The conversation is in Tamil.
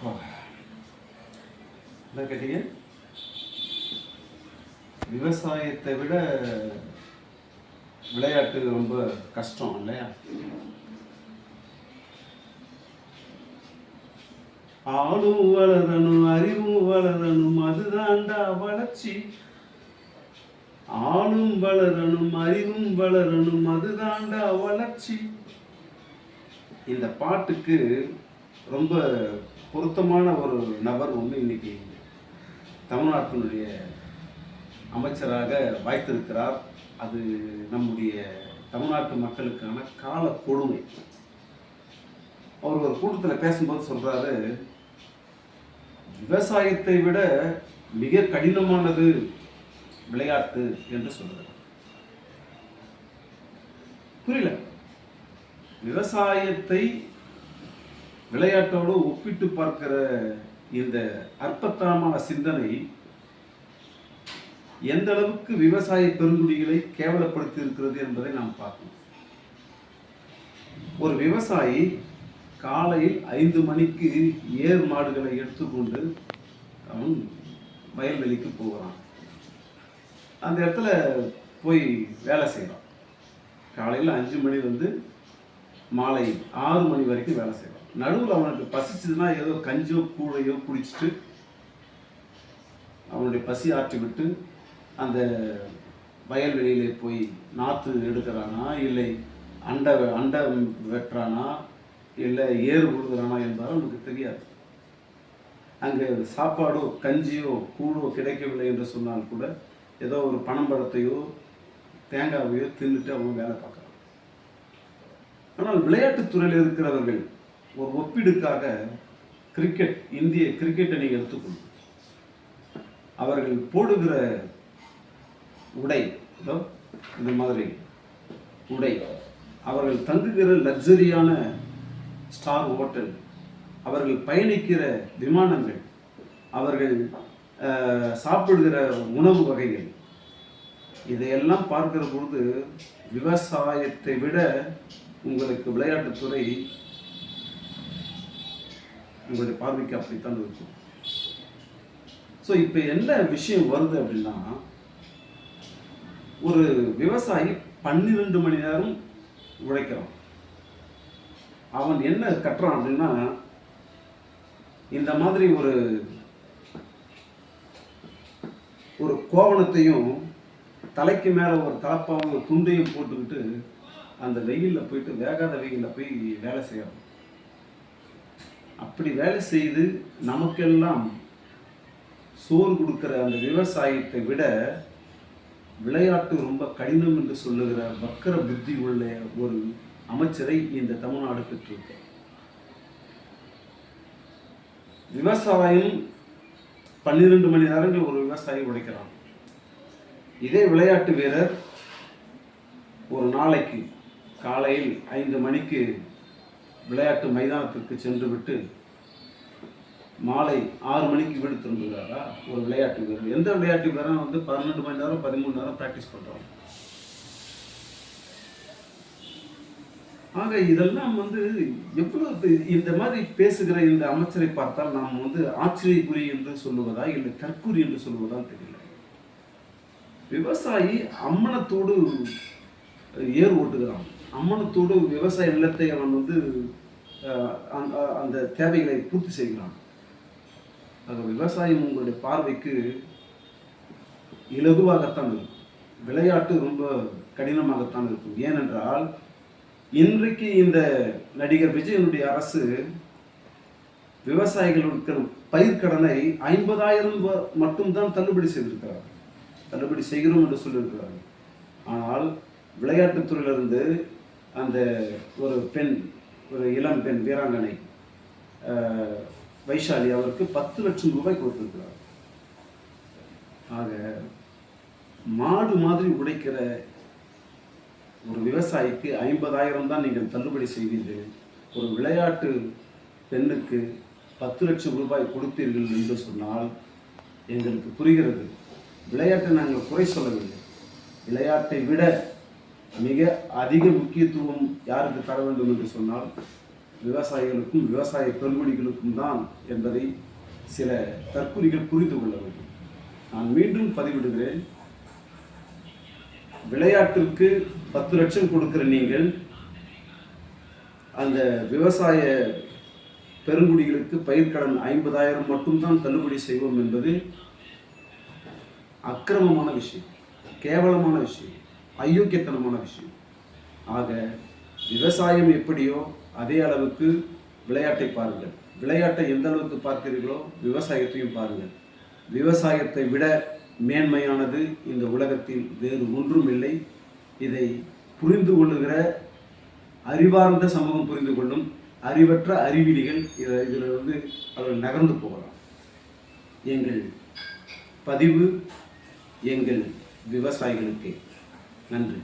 என்ன கேட்டீங்க? விவசாயத்தை விட விளையாட்டு ரொம்ப கஷ்டம் இல்லையா? ஆளும் வளரணும், அறிவும் வளரணும், அதுதான்டா வளர்ச்சி. ஆளும் வளரணும், அறிவும் வளரணும், அதுதான்டா வளர்ச்சி. இந்த பாட்டுக்கு ரொம்ப பொருத்தமான ஒரு நபர் ஒன்று இன்னைக்கு தமிழ்நாட்டினுடைய அமைச்சராக வாய்த்திருக்கிறார். அது நம்முடைய தமிழ்நாட்டு மக்களுக்கான கால கொடுமை. அவர் ஒரு கூட்டத்தில் பேசும்போது சொல்றாரு, விவசாயத்தை விட மிக கடினமானது விளையாட்டு என்று சொல்றாரு. புரியல. விவசாயத்தை விளையாட்டோடு ஒப்பிட்டு பார்க்கிற இந்த அற்பத்தனமான சிந்தனை எந்த அளவுக்கு விவசாய பெருங்குடிகளை கேவலப்படுத்தி இருக்கிறது என்பதை நாம் பார்க்கணும். ஒரு விவசாயி காலையில் 5 மணிக்கு ஏர் மாடுகளை எடுத்துக்கொண்டு அவன் வயல்வெளிக்கு போகிறான். அந்த இடத்துல போய் வேலை செய்கிறான். காலையில் 5 மணிலேருந்து மாலை 6 மணி வரைக்கும் வேலை செய்கிறான். நடுவில் அவனுக்கு பசிச்சதுன்னா ஏதோ கஞ்சோ கூழையோ குடிச்சிட்டு அவனுடைய பசி ஆற்றி விட்டு அந்த வயல்வெளியிலே போய் நாற்று எடுக்கிறானா, இல்லை அண்டை வெட்டுறானா, இல்லை ஏறு கொடுக்குறானா என்பதால் நமக்கு தெரியாது. அங்கே சாப்பாடோ கஞ்சியோ கூழோ கிடைக்கவில்லை என்று சொன்னால் கூட ஏதோ ஒரு பனம்பழத்தையோ தேங்காவையோ தின்னுட்டு அவங்க வேலை பார்க்குறாங்க. ஆனால் விளையாட்டுத்துறையில் இருக்கிறவர்கள் ஒரு ஒப்பீடுக்காக கிரிக்கெட், இந்திய கிரிக்கெட்டை நீங்கள் எடுத்துக்கணும். அவர்கள் போடுகிற உடை, இந்த மாதிரி உடை, அவர்கள் தங்குகிற லக்ஸரியான ஸ்டார் ஹோட்டல், அவர்கள் பயணிக்கிற விமானங்கள், அவர்கள் சாப்பிடுகிற உணவு வகைகள், இதையெல்லாம் பார்க்கிற பொழுது விவசாயத்தை விட உங்களுக்கு விளையாட்டுத்துறை உங்களுடைய பார்வைக்கு அப்படித்தான் இருக்கும். ஸோ இப்போ என்ன விஷயம் வருது அப்படின்னா, ஒரு விவசாயி 12 மணி நேரம் உழைக்கிறான். அவன் என்ன கட்டுறான் அப்படின்னா, இந்த மாதிரி ஒரு கோவணத்தையும் தலைக்கு மேலே ஒரு தலப்பாவும் ஒரு துண்டையும் போட்டுக்கிட்டு அந்த வெயிலில் போயிட்டு, வேகாத வெயிலில் போய் வேலை செய்யறான். அப்படி வேலை செய்து நமக்கெல்லாம் சோறு கொடுக்கிற அந்த விவசாயத்தை விட விளையாட்டு ரொம்ப கடினம் என்று சொல்லுகிற வக்கர புத்தி உள்ள ஒரு அமைச்சரை இந்த தமிழ்நாடு பெற்றிருக்க. விவசாயம் 12 மணி நேரங்கள் ஒரு விவசாயி உழைக்கிறான். இதே விளையாட்டு வீரர் ஒரு நாளைக்கு காலையில் 5 மணிக்கு விளையாட்டு மைதானத்திற்கு சென்று விட்டு மாலை 6 மணிக்கு வீடு திரும்புகிறாரா ஒரு விளையாட்டு வீரர்? எந்த விளையாட்டு வீரரும் 12 மணி நேரம் 13 நேரம் ப்ராக்டிஸ் பண்ணுறோம். ஆக இதெல்லாம் எவ்வளவு இந்த மாதிரி பேசுகிற இந்த அமைச்சரை பார்த்தால் நாம் ஆச்சரியக்குறி என்று சொல்லுவதா இல்லை தற்குறி என்று சொல்லுவதா தெரியல. விவசாயி அம்மனத்தோடு ஏர் ஓட்டுகிறான். அம்மனத்தோடு விவசாய நிலத்தை அவன் அந்த தேவைகளை பூர்த்தி செய்கிறான். ஆக விவசாயம் உங்களுடைய பார்வைக்கு இலகுவாகத்தான் இருக்கும், விளையாட்டு ரொம்ப கடினமாகத்தான் இருக்கும். ஏனென்றால் இன்றைக்கு இந்த நடிகர் விஜயனுடைய அரசு விவசாயிகளுக்கு பயிர்க்கடனை 50,000 மட்டும்தான் தள்ளுபடி செய்திருக்கிறார். தள்ளுபடி செய்கிறோம் என்று சொல்லியிருக்கிறார்கள். ஆனால் விளையாட்டுத்துறையிலிருந்து அந்த ஒரு பெண், ஒரு இளம் பெண் வீராங்கனை வைஷாலி, அவருக்கு 10 லட்சம் ரூபாய் கொடுத்திருக்கிறார். ஆக மாடு மாதிரி உடைக்கிற ஒரு விவசாயிக்கு 50,000 தான் நீங்கள் தள்ளுபடி செய்வீர்கள். ஒரு விளையாட்டு பெண்ணுக்கு 10 லட்சம் ரூபாய் கொடுத்தீர்கள் என்று சொன்னால் எங்களுக்கு புரிகிறது. விளையாட்டை நாங்கள் குறை சொல்லவில்லை. விளையாட்டை விட மிக அதிக முக்கியத்துவம் யாருக்கு தர வேண்டும் என்று சொன்னால் விவசாயிகளுக்கும் விவசாய பெருங்குடிகளுக்கும் தான் என்பதை சில தற்குறிகள் புரிந்து கொள்ள வேண்டும். நான் மீண்டும் பதிவிடுகிறேன். விளையாட்டிற்கு 10 லட்சம் கொடுக்கிற நீங்கள் அந்த விவசாய பெருங்குடிகளுக்கு பயிர்க்கடன் 50,000 மட்டும்தான் தள்ளுபடி செய்வோம் என்பது அக்கிரமமான விஷயம், கேவலமான விஷயம், அயோக்கியத்தனமான விஷயம். ஆக விவசாயம் எப்படியோ அதே அளவுக்கு விளையாட்டை பாருங்கள். விளையாட்டை எந்த அளவுக்கு பார்க்கிறீர்களோ விவசாயத்தையும் பாருங்கள். விவசாயத்தை விட மேன்மையானது இந்த உலகத்தில் வேறு ஒன்றும் இல்லை. இதை புரிந்து கொள்ளுகிற அறிவார்ந்த சமூகம் புரிந்து கொள்ளும். அறிவற்ற அறிவிலிகள் இதில் அவர்கள் நகர்ந்து போகலாம். எங்கள் பதிவு எங்கள் விவசாயிகளுக்கு நன்றி.